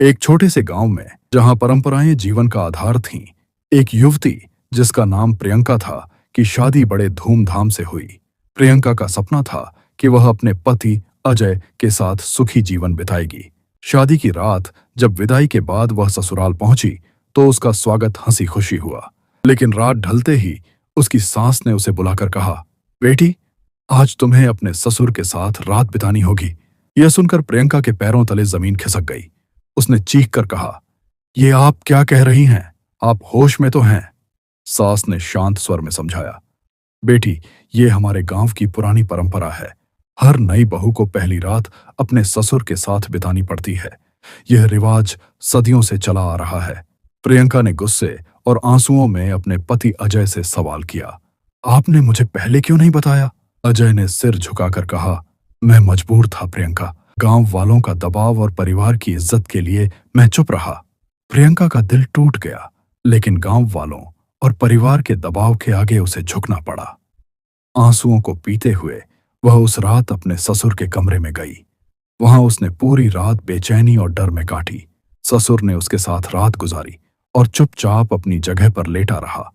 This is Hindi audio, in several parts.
एक छोटे से गांव में, जहां परंपराएं जीवन का आधार थीं, एक युवती जिसका नाम प्रियंका था की शादी बड़े धूमधाम से हुई। प्रियंका का सपना था कि वह अपने पति अजय के साथ सुखी जीवन बिताएगी। शादी की रात जब विदाई के बाद वह ससुराल पहुंची तो उसका स्वागत हंसी खुशी हुआ। लेकिन रात ढलते ही उसकी सास ने उसे बुलाकर कहा, बेटी, आज तुम्हें अपने ससुर के साथ रात बितानी होगी। यह सुनकर प्रियंका के पैरों तले जमीन खिसक गई। उसने चीख कर कहा, ये आप क्या कह रही हैं? आप होश में तो हैं? सास ने शांत स्वर में समझाया, बेटी, ये हमारे गांव की पुरानी परंपरा है। हर नई बहू को पहली रात अपने ससुर के साथ बितानी पड़ती है। यह रिवाज सदियों से चला आ रहा है। प्रियंका ने गुस्से और आंसुओं में अपने पति अजय से सवाल किया, आपने मुझे पहले क्यों नहीं बताया? अजय ने सिर झुकाकर कहा, मैं मजबूर था प्रियंका। गांव वालों का दबाव और परिवार की इज्जत के लिए मैं चुप रहा। प्रियंका का दिल टूट गया, लेकिन गांव वालों और परिवार के दबाव के आगे उसे झुकना पड़ा। आंसुओं को पीते हुए वह उस रात अपने ससुर के कमरे में गई। वहां उसने पूरी रात बेचैनी और डर में काटी। ससुर ने उसके साथ रात गुजारी और चुपचाप अपनी जगह पर लेटा रहा।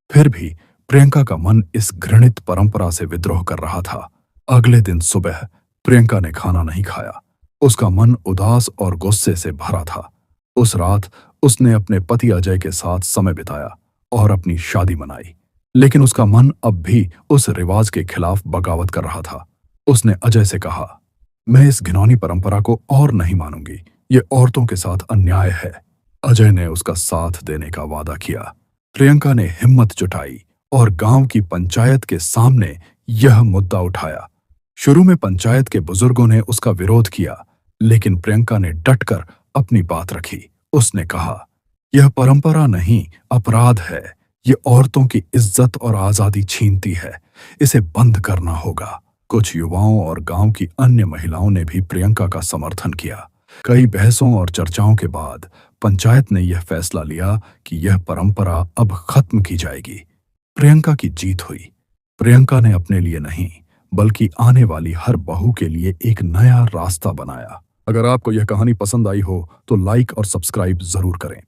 फिर भी प्रियंका का मन इस घृणित परंपरा से विद्रोह कर रहा था। अगले दिन सुबह प्रियंका ने खाना नहीं खाया। उसका मन उदास और गुस्से से भरा था। उस रात उसने अपने पति अजय के साथ समय बिताया और अपनी शादी मनाई, लेकिन उसका मन अब भी उस रिवाज के खिलाफ बगावत कर रहा था। उसने अजय से कहा, मैं इस घिनौनी परंपरा को और नहीं मानूंगी। ये औरतों के साथ अन्याय है। अजय ने उसका साथ देने का वादा किया। प्रियंका ने हिम्मत जुटाई और गांव की पंचायत के सामने यह मुद्दा उठाया। शुरू में पंचायत के बुजुर्गों ने उसका विरोध किया, लेकिन प्रियंका ने डटकर अपनी बात रखी। उसने कहा, यह परंपरा नहीं, अपराध है। ये औरतों की इज्जत और आजादी छीनती है। इसे बंद करना होगा। कुछ युवाओं और गांव की अन्य महिलाओं ने भी प्रियंका का समर्थन किया। कई बहसों और चर्चाओं के बाद पंचायत ने यह फैसला लिया कि यह परंपरा अब खत्म की जाएगी। प्रियंका की जीत हुई। प्रियंका ने अपने लिए नहीं, बल्कि आने वाली हर बहू के लिए एक नया रास्ता बनाया। अगर आपको यह कहानी पसंद आई हो तो लाइक और सब्सक्राइब जरूर करें।